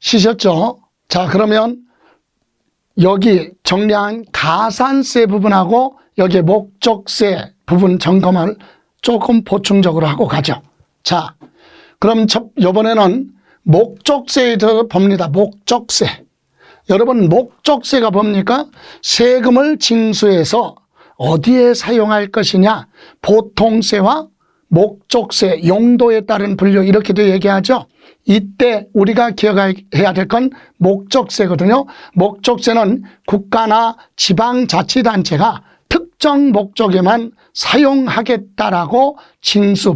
쉬셨죠? 자, 그러면 여기 정리한 가산세 부분하고 여기 목적세 부분 점검을 조금 보충적으로 하고 가죠. 자, 그럼 이번에는 목적세에 대해서 봅니다. 목적세. 여러분, 목적세가 뭡니까? 세금을 징수해서 어디에 사용할 것이냐? 보통세와 목적세, 용도에 따른 분류 이렇게도 얘기하죠. 이때 우리가 기억해야 될 건 목적세거든요. 목적세는 국가나 지방자치단체가 특정 목적에만 사용하겠다라고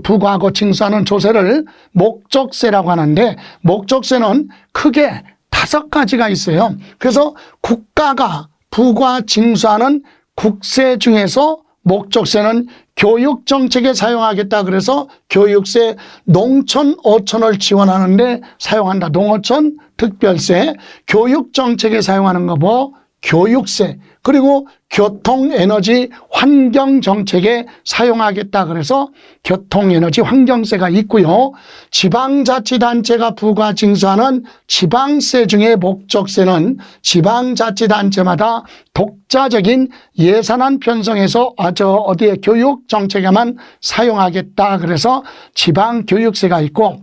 부과하고 징수하는 조세를 목적세라고 하는데, 목적세는 크게 5가지가 있어요. 그래서 국가가 부과 징수하는 국세 중에서 목적세는 교육정책에 사용하겠다 그래서 교육세, 농촌 5천을 지원하는데 사용한다. 농어촌 특별세, 교육정책에 사용하는 거 뭐 교육세, 그리고 교통에너지 환경정책에 사용하겠다 그래서 교통에너지 환경세가 있고요. 지방자치단체가 부과 징수하는 지방세 중에 목적세는 지방자치단체마다 독자적인 예산안 편성해서 어디에 교육정책에만 사용하겠다 그래서 지방교육세가 있고,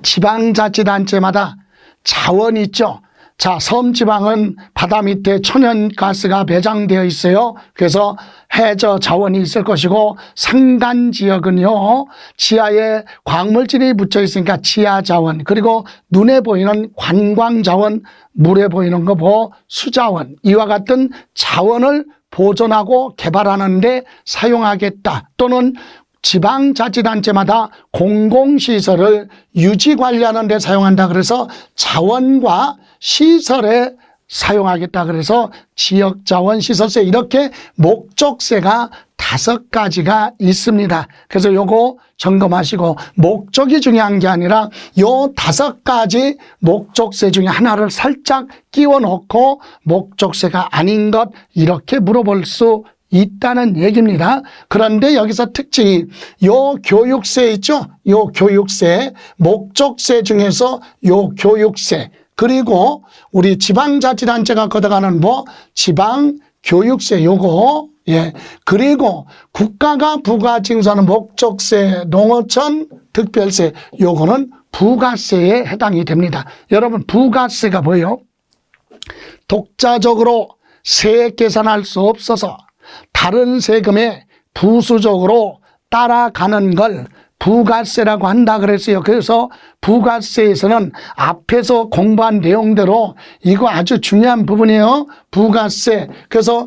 지방자치단체마다 자원이 있죠. 자, 섬지방은 바다 밑에 천연가스가 배장되어 있어요. 그래서 해저 자원이 있을 것이고, 산간지역은요 지하에 광물질이 묻혀 있으니까 지하자원, 그리고 눈에 보이는 관광자원, 물에 보이는 거 수자원, 이와 같은 자원을 보존하고 개발하는 데 사용하겠다. 또는 지방자치단체마다 공공시설을 유지 관리하는 데 사용한다 그래서 자원과 시설에 사용하겠다 그래서 지역자원시설세, 이렇게 목적세가 5가지가 있습니다. 그래서 요거 점검하시고, 목적이 중요한 게 아니라 요 5가지 목적세 중에 하나를 살짝 끼워 넣고 목적세가 아닌 것 이렇게 물어볼 수 있다는 얘기입니다. 그런데 여기서 특징이 요 교육세 있죠? 요 교육세, 목적세 중에서 요 교육세, 그리고 우리 지방자치단체가 걷어가는 지방교육세 요거, 예, 그리고 국가가 부과징수하는 목적세, 농어촌 특별세 요거는 부가세에 해당이 됩니다. 여러분, 부가세가 뭐예요? 독자적으로 세액 계산할 수 없어서 다른 세금에 부수적으로 따라가는 걸 부가세라고 한다 그랬어요. 그래서 부가세에서는 앞에서 공부한 내용대로 이거 아주 중요한 부분이에요. 부가세. 그래서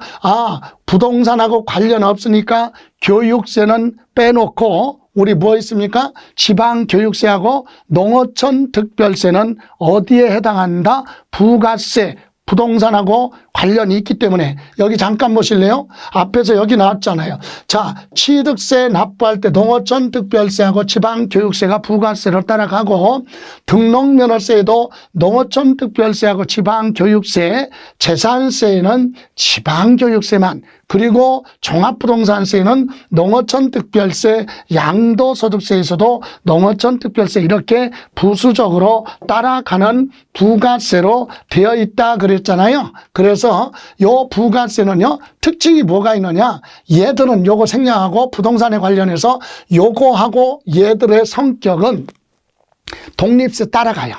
부동산하고 관련 없으니까 교육세는 빼놓고 우리 뭐 있습니까? 지방교육세하고 농어촌 특별세는 어디에 해당한다? 부가세. 부동산하고 관련이 있기 때문에 여기 잠깐 보실래요? 앞에서 여기 나왔잖아요. 자, 취득세 납부할 때 농어촌 특별세하고 지방교육세가 부가세로 따라가고, 등록면허세에도 농어촌 특별세하고 지방교육세, 재산세에는 지방교육세만, 그리고 종합부동산세는 농어촌 특별세, 양도소득세에서도 농어촌 특별세, 이렇게 부수적으로 따라가는 부가세로 되어 있다 그랬잖아요. 그래서 요 부가세는요 특징이 뭐가 있느냐, 얘들은 요거 생략하고 부동산에 관련해서 요거하고 얘들의 성격은 독립세 따라가요.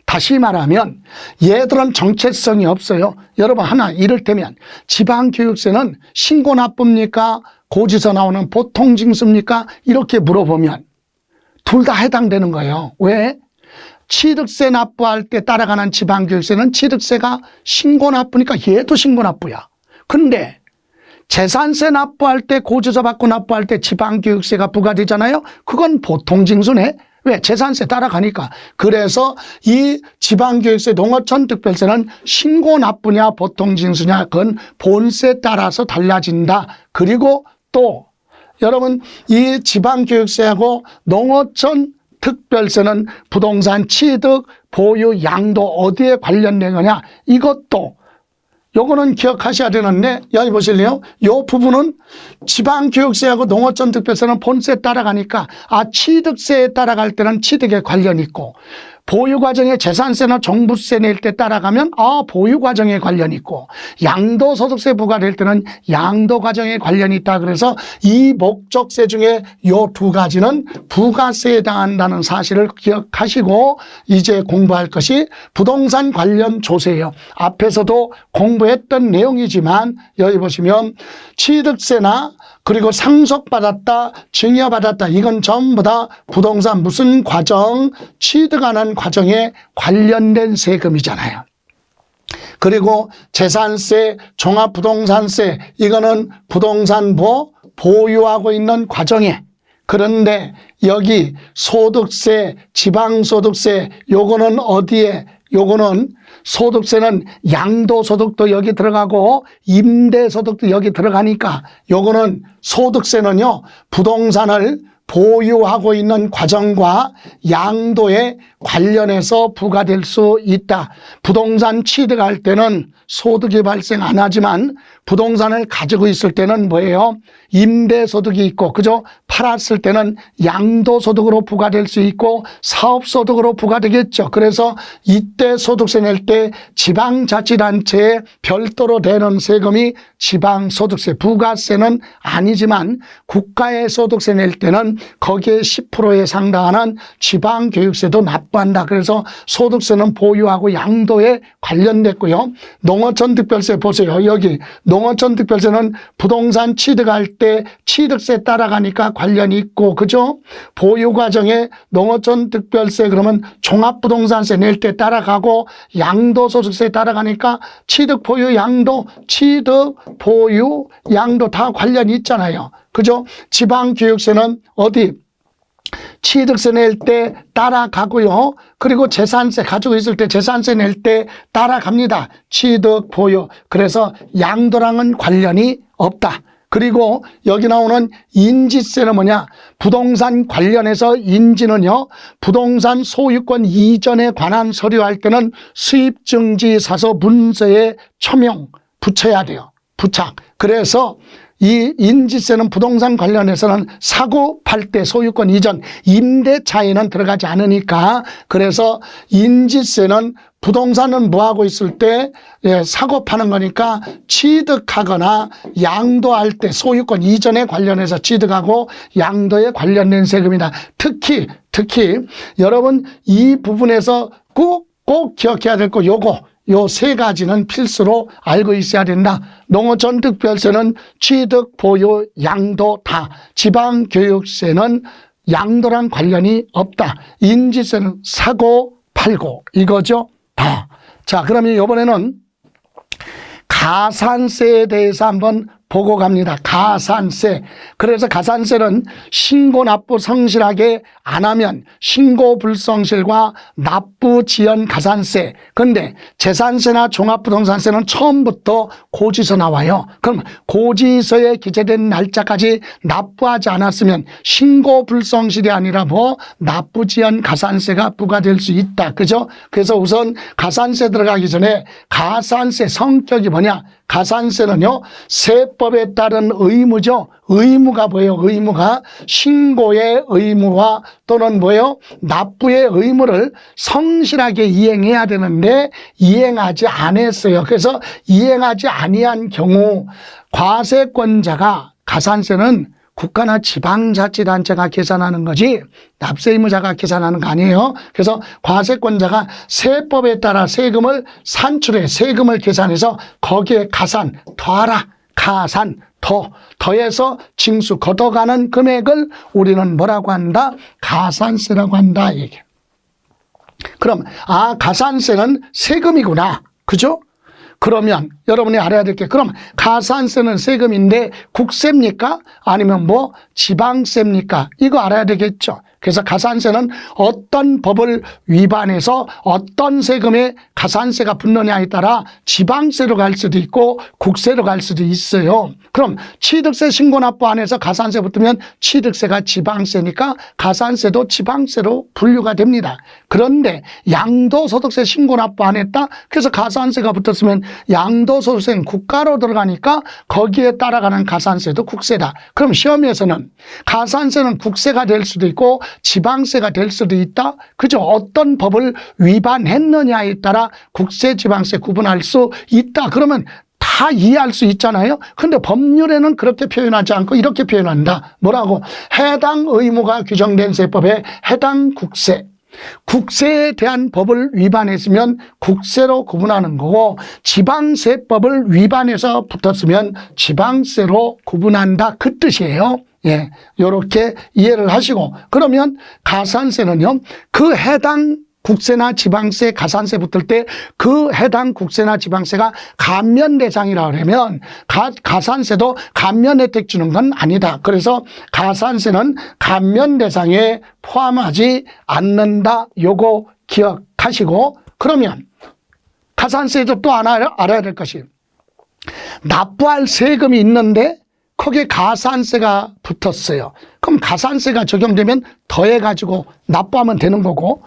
다시 말하면 얘들은 정체성이 없어요. 여러분, 하나 이를테면 지방교육세는 신고 납부입니까? 고지서 나오는 보통징수입니까? 이렇게 물어보면 둘 다 해당되는 거예요. 왜? 취득세 납부할 때 따라가는 지방교육세는 취득세가 신고 납부니까 얘도 신고 납부야. 근데 재산세 납부할 때, 고지서 받고 납부할 때 지방교육세가 부과되잖아요. 그건 보통징수네. 왜? 재산세 따라가니까. 그래서 이 지방교육세, 농어촌 특별세는 신고 납부냐 보통징수냐 그건 본세에 따라서 달라진다. 그리고 또 여러분, 이 지방교육세하고 농어촌 특별세는 부동산 취득, 보유, 양도 어디에 관련된 거냐, 이것도 요거는 기억하셔야 되는데, 여기 보실래요? 요 부분은 지방교육세하고 농어촌특별세는 본세에 따라가니까, 취득세에 따라갈 때는 취득에 관련이 있고, 보유과정에 재산세나 종부세 낼 때 따라가면 보유과정에 관련이 있고, 양도소득세 부과될 때는 양도과정에 관련이 있다. 그래서 이 목적세 중에 요 두 가지는 부가세에 해당한다는 사실을 기억하시고 이제 공부할 것이 부동산 관련 조세예요. 앞에서도 공부했던 내용이지만 여기 보시면 취득세나 그리고 상속받았다, 증여받았다, 이건 전부 다 부동산 무슨 과정, 취득하는 과정에 관련된 세금이잖아요. 그리고 재산세, 종합부동산세, 이거는 부동산 보유하고 있는 과정에, 그런데 여기 소득세, 지방소득세, 요거는 어디에, 요거는 소득세는 양도소득도 여기 들어가고 임대소득도 여기 들어가니까 요거는 소득세는요, 부동산을 보유하고 있는 과정과 양도에 관련해서 부과될 수 있다. 부동산 취득할 때는 소득이 발생 안 하지만 부동산을 가지고 있을 때는 뭐예요? 임대소득이 있고, 그죠? 팔았을 때는 양도소득으로 부과될 수 있고 사업소득으로 부과되겠죠. 그래서 이때 소득세 낼 때 지방자치단체에 별도로 내는 세금이 지방소득세, 부가세는 아니지만 국가의 소득세 낼 때는 거기에 10%에 상당하는 지방교육세도 납부한다. 그래서 소득세는 보유하고 양도에 관련됐고요. 농어촌특별세 보세요. 여기 농어촌특별세는 부동산 취득할 때 취득세 따라가니까 관련이 있고, 그죠? 보유과정에 농어촌특별세 그러면 종합부동산세 낼 때 따라가고, 양도소득세 따라가니까 취득, 보유, 양도, 취득, 보유, 양도 다 관련이 있잖아요. 그죠? 지방교육세는 어디? 취득세 낼 때 따라가고요. 그리고 재산세 가지고 있을 때 재산세 낼 때 따라갑니다. 취득, 보유. 그래서 양도랑은 관련이 없다. 그리고 여기 나오는 인지세는 뭐냐? 부동산 관련해서 인지는요, 부동산 소유권 이전에 관한 서류할 때는 수입증지사서 문서에 초명 붙여야 돼요. 부착. 그래서 이 인지세는 부동산 관련해서는 사고 팔 때 소유권 이전, 임대차에는 들어가지 않으니까, 그래서 인지세는 부동산은 뭐하고 있을 때 사고 파는 거니까 취득하거나 양도할 때 소유권 이전에 관련해서 취득하고 양도에 관련된 세금이다. 특히 여러분 이 부분에서 꼭 기억해야 될 거 요거. 요 세 가지는 필수로 알고 있어야 된다. 농어촌특별세는 취득, 보유, 양도 다. 지방교육세는 양도랑 관련이 없다. 인지세는 사고, 팔고 이거죠. 다. 자, 그러면 이번에는 가산세에 대해서 한번 보고 갑니다. 가산세. 그래서 가산세는 신고 납부 성실하게 안 하면 신고 불성실과 납부 지연 가산세. 그런데 재산세나 종합부동산세는 처음부터 고지서 나와요. 그럼 고지서에 기재된 날짜까지 납부하지 않았으면 신고 불성실이 아니라 납부 지연 가산세가 부과될 수 있다. 그죠? 그래서 우선 가산세 들어가기 전에 가산세 성격이 뭐냐? 가산세는요, 세법에 따른 의무죠. 의무가 뭐예요? 의무가 신고의 의무와 또는 납부의 의무를 성실하게 이행해야 되는데 이행하지 않았어요. 그래서 이행하지 아니한 경우 과세권자가, 가산세는 국가나 지방자치단체가 계산하는 거지 납세 의무자가 계산하는 거 아니에요. 그래서 과세권자가 세법에 따라 세금을 산출해 세금을 계산해서 거기에 가산 더하라. 가산 더해서 징수 걷어가는 금액을 우리는 뭐라고 한다? 가산세라고 한다. 이게. 그럼 가산세는 세금이구나. 그죠? 그러면 여러분이 알아야 될 게, 그럼 가산세는 세금인데 국세입니까? 아니면 지방세입니까? 이거 알아야 되겠죠. 그래서 가산세는 어떤 법을 위반해서 어떤 세금에 가산세가 붙느냐에 따라 지방세로 갈 수도 있고 국세로 갈 수도 있어요. 그럼 취득세 신고납부 안에서 가산세 붙으면 취득세가 지방세니까 가산세도 지방세로 분류가 됩니다. 그런데 양도소득세 신고납부 안 했다? 그래서 가산세가 붙었으면 양도소득세는 국가로 들어가니까 거기에 따라가는 가산세도 국세다. 그럼 시험에서는 가산세는 국세가 될 수도 있고 지방세가 될 수도 있다. 그죠? 어떤 법을 위반했느냐에 따라 국세, 지방세 구분할 수 있다. 그러면 다 이해할 수 있잖아요. 근데 법률에는 그렇게 표현하지 않고 이렇게 표현한다. 뭐라고? 해당 의무가 규정된 세법에 해당 국세, 국세에 대한 법을 위반했으면 국세로 구분하는 거고 지방세법을 위반해서 붙었으면 지방세로 구분한다. 그 뜻이에요. 예, 요렇게 이해를 하시고 그러면 가산세는요. 그 해당 국세나 지방세, 가산세 붙을 때 그 해당 국세나 지방세가 감면 대상이라 그러면 가산세도 감면 혜택 주는 건 아니다. 그래서 가산세는 감면 대상에 포함하지 않는다. 요거 기억하시고 그러면 가산세도 또 알아야 될 것이 납부할 세금이 있는데 거기에 가산세가 붙었어요. 그럼 가산세가 적용되면 더해가지고 납부하면 되는 거고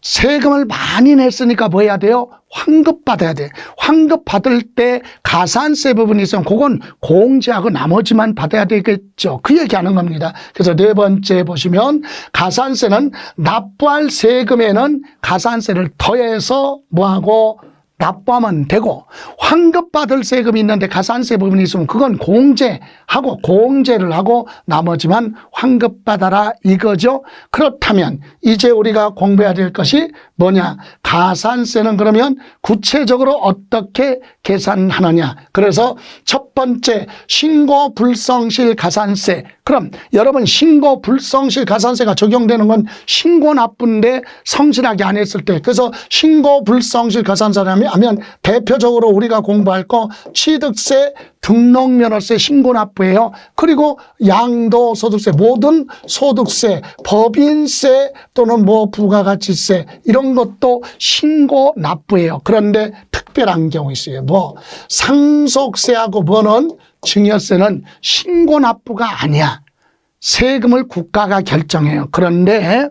세금을 많이 냈으니까 뭐 해야 돼요? 환급받아야 돼. 환급받을 때 가산세 부분이 있으면 그건 공제하고 나머지만 받아야 되겠죠. 그 얘기하는 겁니다. 그래서 네 번째 보시면 가산세는 납부할 세금에는 가산세를 더해서 뭐하고 납부하면 되고 환급받을 세금이 있는데 가산세 부분이 있으면 그건 공제하고 공제를 하고 나머지만 환급받아라 이거죠. 그렇다면 이제 우리가 공부해야 될 것이 뭐냐. 가산세는 그러면 구체적으로 어떻게 계산하느냐. 그래서 첫 번째 신고 불성실 가산세. 그럼 여러분 신고 불성실 가산세가 적용되는 건 신고 납부인데 성실하게 안 했을 때 그래서 신고 불성실 가산세라면 하면 대표적으로 우리가 공부할 거 취득세, 등록면허세, 신고납부예요. 그리고 양도소득세, 모든 소득세, 법인세 또는 뭐 부가가치세 이런 것도 신고납부예요. 그런데 특별한 경우 있어요. 뭐 상속세하고 뭐는 증여세는 신고납부가 아니야. 세금을 국가가 결정해요. 그런데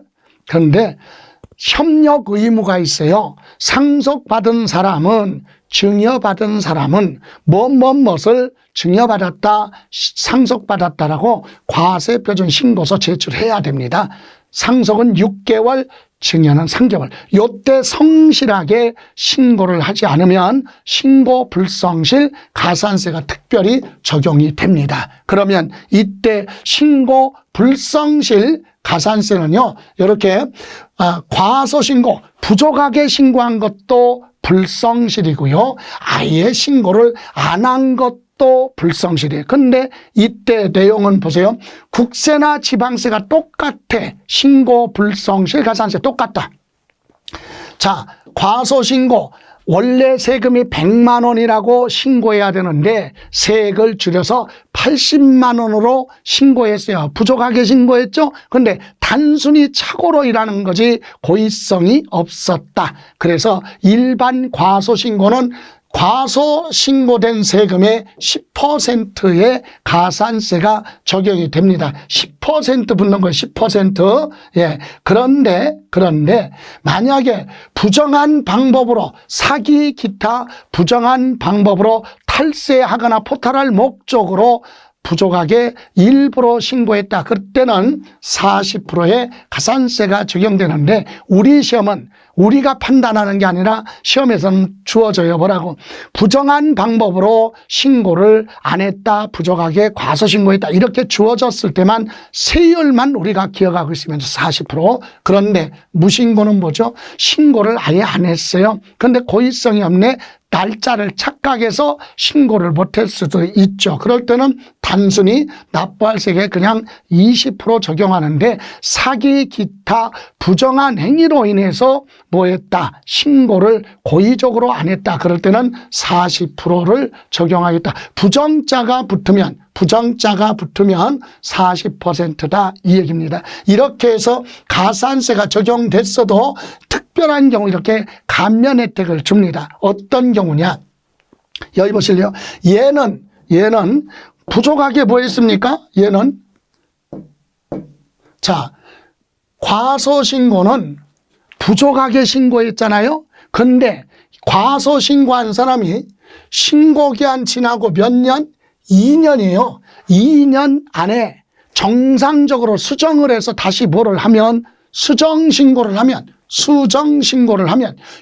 협력 의무가 있어요. 상속받은 사람은 증여받은 사람은 무엇을 증여받았다, 상속받았다라고 과세표준 신고서 제출해야 됩니다. 상속은 6개월, 증여는 3개월. 요때 성실하게 신고를 하지 않으면 신고 불성실 가산세가 특별히 적용이 됩니다. 그러면 이때 신고 불성실 가산세는요, 이렇게 과소신고, 부족하게 신고한 것도 불성실이고요. 아예 신고를 안 한 것도 불성실이에요. 근데 이때 내용은 보세요. 국세나 지방세가 똑같아. 신고, 불성실, 가산세 똑같다. 자, 과소신고. 원래 세금이 100만 원이라고 신고해야 되는데 세액을 줄여서 80만 원으로 신고했어요. 부족하게 신고했죠. 그런데 단순히 착오로 일하는 거지 고의성이 없었다. 그래서 일반 과소신고는 과소신고된 세금의 10%의 가산세가 적용이 됩니다. 10% 붙는 거예요. 10%. 예. 그런데 만약에 부정한 방법으로 사기 기타 부정한 방법으로 탈세하거나 포탈할 목적으로 부족하게 일부러 신고했다. 그때는 40%의 가산세가 적용되는데 우리 시험은 우리가 판단하는 게 아니라 시험에서는 주어져요. 뭐라고? 부정한 방법으로 신고를 안 했다. 부족하게 과소신고했다. 이렇게 주어졌을 때만 세율만 우리가 기억하고 있으면서 40%. 그런데 무신고는 뭐죠? 신고를 아예 안 했어요. 그런데 고의성이 없네. 날짜를 착각해서 신고를 못할 수도 있죠. 그럴 때는 단순히 납부할세에 그냥 20% 적용하는데 사기 기타 부정한 행위로 인해서 뭐 했다? 신고를 고의적으로 안 했다. 그럴 때는 40%를 적용하겠다. 부정자가 붙으면 40%다 이 얘기입니다. 이렇게 해서 가산세가 적용됐어도 특별한 경우 이렇게 감면 혜택을 줍니다. 어떤 경우냐? 여기 보실래요? 얘는 부족하게 뭐 했습니까? 얘는 자, 과소신고는 부족하게 신고했잖아요. 근데 과소신고한 사람이 신고기한 지나고 몇 년? 2년이에요. 2년 안에 정상적으로 수정을 해서 다시 뭐를 하면 수정신고를 하면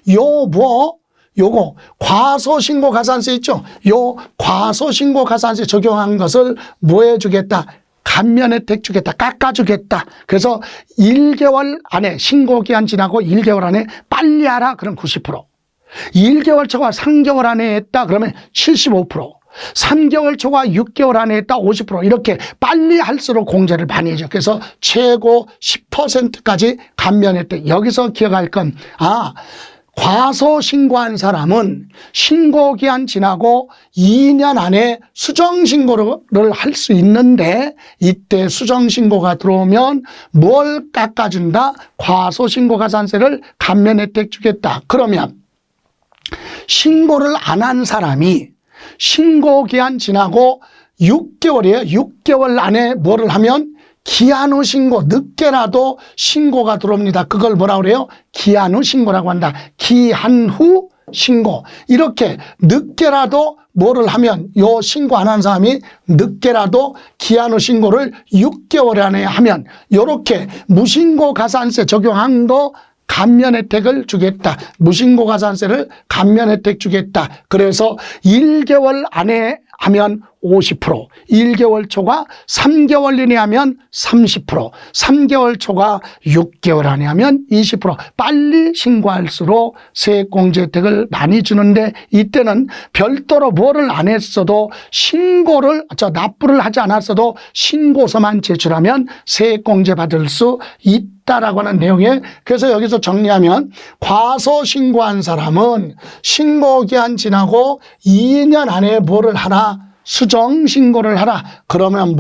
요거 과소신고 가산세 있죠. 요 과소신고 가산세 적용한 것을 뭐 해주겠다? 감면 혜택 주겠다. 깎아주겠다. 그래서 1개월 안에 신고기한 지나고 1개월 안에 빨리 하라. 그럼 90%. 1개월 초과 3개월 안에 했다. 그러면 75%. 3개월 초과 6개월 안에 했다 50% 이렇게 빨리 할수록 공제를 많이 해줘. 그래서 최고 10%까지 감면했대. 여기서 기억할 건 과소신고한 사람은 신고기한 지나고 2년 안에 수정신고를 할 수 있는데 이때 수정신고가 들어오면 뭘 깎아준다? 과소신고 가산세를 감면 혜택 주겠다. 그러면 신고를 안 한 사람이 신고기한 지나고 6개월이에요. 6개월 안에 뭐를 하면 기한 후 신고, 늦게라도 신고가 들어옵니다. 그걸 뭐라 그래요? 기한 후 신고라고 한다. 기한 후 신고. 이렇게 늦게라도 뭐를 하면 요 신고 안 한 사람이 늦게라도 기한 후 신고를 6개월 안에 하면 요렇게 무신고 가산세 적용한 거 감면 혜택을 주겠다. 무신고 가산세를 감면 혜택 주겠다. 그래서 1개월 안에 하면 50%, 1개월 초과 3개월 이내 하면 30%, 3개월 초과 6개월 안에 하면 20%. 빨리 신고할수록 세액공제 혜택을 많이 주는데 이때는 별도로 뭐를 안 했어도 납부를 하지 않았어도 신고서만 제출하면 세액공제 받을 수 있다라고 하는 내용에 그래서 여기서 정리하면 과소신고한 사람은 신고기한 지나고 2년 안에 뭐를 하라? 수정신고를 하라. 그러면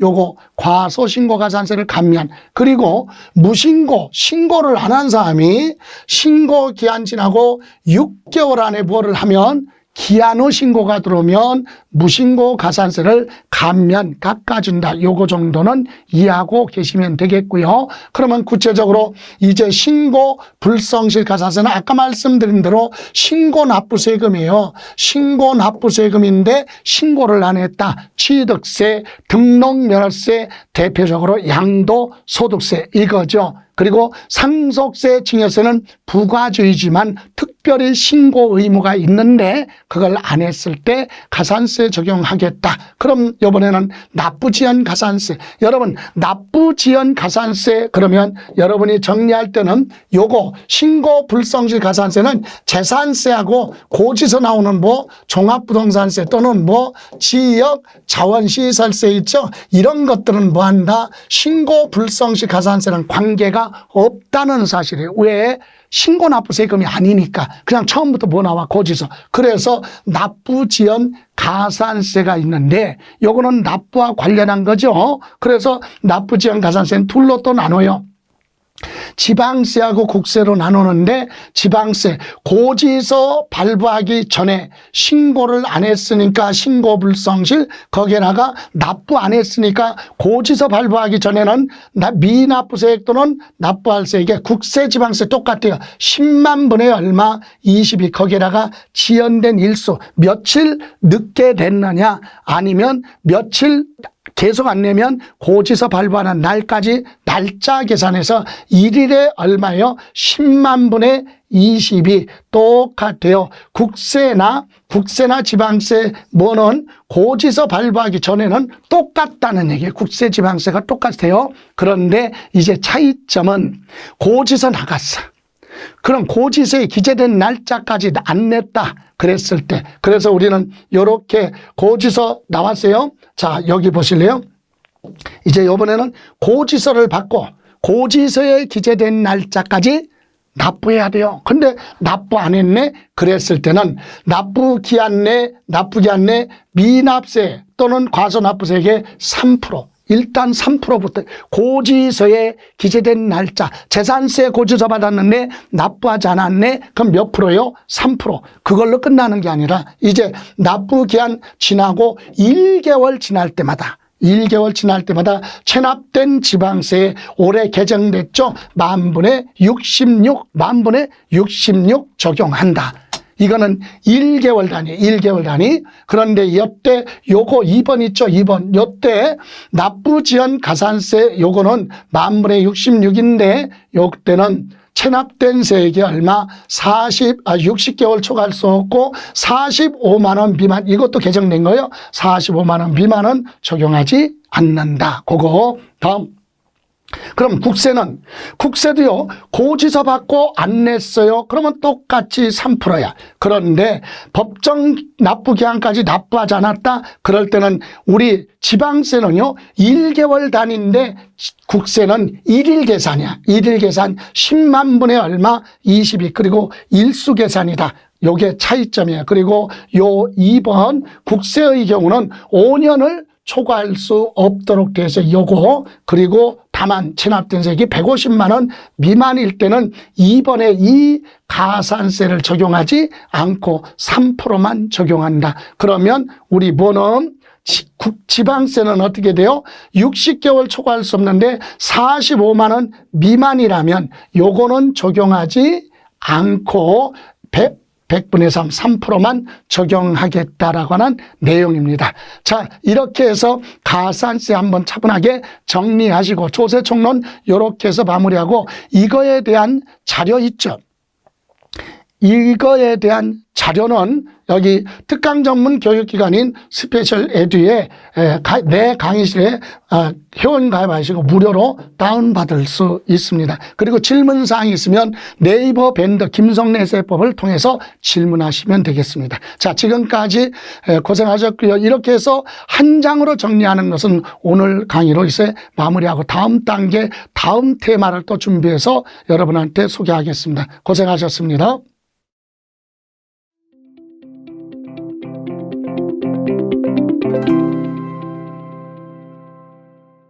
요거 과소신고 가산세를 감면. 그리고 무신고, 신고를 안 한 사람이 신고 기한 지나고 6개월 안에 뭐를 하면 기한 후 신고가 들어오면 무신고 가산세를 감면 깎아준다. 요거 정도는 이해하고 계시면 되겠고요. 그러면 구체적으로 이제 신고 불성실 가산세는 아까 말씀드린 대로 신고 납부세금이에요. 신고 납부세금인데 신고를 안 했다. 취득세, 등록면허세, 대표적으로 양도소득세 이거죠. 그리고 상속세, 증여세는 부과주의지만 특별히 신고 의무가 있는데 그걸 안 했을 때 가산세 적용하겠다. 그럼 이번에는 납부지연 가산세. 여러분 납부지연 가산세 그러면 여러분이 정리할 때는 요거 신고 불성실 가산세는 재산세하고 고지서 나오는 종합부동산세 또는 지역 자원시설세 있죠. 이런 것들은 뭐한다? 신고 불성실 가산세는 관계가 없다는 사실이에요. 왜? 신고 납부세금이 아니니까 그냥 처음부터 나와? 고지서. 그래서 납부지연 가산세가 있는데 요거는 납부와 관련한 거죠. 그래서 납부지연 가산세는 둘로 또 나눠요. 지방세하고 국세로 나누는데 지방세 고지서 발부하기 전에 신고를 안 했으니까 신고불성실 거기에다가 납부 안 했으니까 고지서 발부하기 전에는 미납부세액 또는 납부할 세액에 국세 지방세 똑같아요. 10만 분의 얼마 22 거기에다가 지연된 일수 며칠 늦게 됐느냐 아니면 며칠 계속 안 내면 고지서 발부하는 날까지 날짜 계산해서 1일에 얼마예요? 10만 분의 22 똑같아요. 국세나 지방세 뭐는 고지서 발부하기 전에는 똑같다는 얘기예요. 국세 지방세가 똑같아요. 그런데 이제 차이점은 고지서 나갔어. 그럼 고지서에 기재된 날짜까지 안 냈다 그랬을 때, 그래서 우리는 이렇게 고지서 나왔어요. 자, 여기 보실래요? 이제 이번에는 고지서를 받고 고지서에 기재된 날짜까지 납부해야 돼요. 근데 납부 안 했네 그랬을 때는 납부 기한 내 미납세 또는 과소납부세액의 3%, 일단 3%부터 고지서에 기재된 날짜, 재산세 고지서 받았는데 납부하지 않았네 그럼 몇 프로요? 3%. 그걸로 끝나는 게 아니라 이제 납부 기한 지나고 1개월 지날 때마다 체납된 지방세 올해 개정됐죠. 만분의 66 적용한다. 이거는 1개월 단위. 그런데 이때 요거 2번 있죠. 2번. 요때 납부 지연 가산세 요거는 만분의 66인데 요때는 체납된 세액이 얼마? 60개월 초과할 수 없고 45만 원 미만, 이것도 개정된 거예요. 45만 원 미만은 적용하지 않는다. 그거 다음. 그럼 국세도요, 고지서 받고 안 냈어요. 그러면 똑같이 3%야. 그런데 법정 납부 기한까지 납부하지 않았다. 그럴 때는 우리 지방세는요, 1개월 단위인데 국세는 1일 계산이야. 1일 계산 10만 분의 얼마? 22. 그리고 일수 계산이다. 요게 차이점이에요. 그리고 요 2번 국세의 경우는 5년을 초과할 수 없도록 돼서 요거, 그리고 다만 체납된 세액이 150만 원 미만일 때는 2번에 이 가산세를 적용하지 않고 3%만 적용한다. 그러면 우리 뭐는 지방세는 어떻게 돼요? 60개월 초과할 수 없는데 45만 원 미만이라면 요거는 적용하지 않고 100분의 3, 3%만 적용하겠다라고 하는 내용입니다. 자, 이렇게 해서 가산세 한번 차분하게 정리하시고 조세총론 이렇게 해서 마무리하고 이거에 대한 자료 있죠. 이거에 대한 자료는 여기 특강 전문 교육기관인 스페셜 에듀에 내 강의실에 회원 가입하시고 무료로 다운받을 수 있습니다. 그리고 질문사항이 있으면 네이버 밴드 김성래 세법을 통해서 질문하시면 되겠습니다. 자, 지금까지 고생하셨고요. 이렇게 해서 한 장으로 정리하는 것은 오늘 강의로 이제 마무리하고 다음 단계, 다음 테마를 또 준비해서 여러분한테 소개하겠습니다. 고생하셨습니다.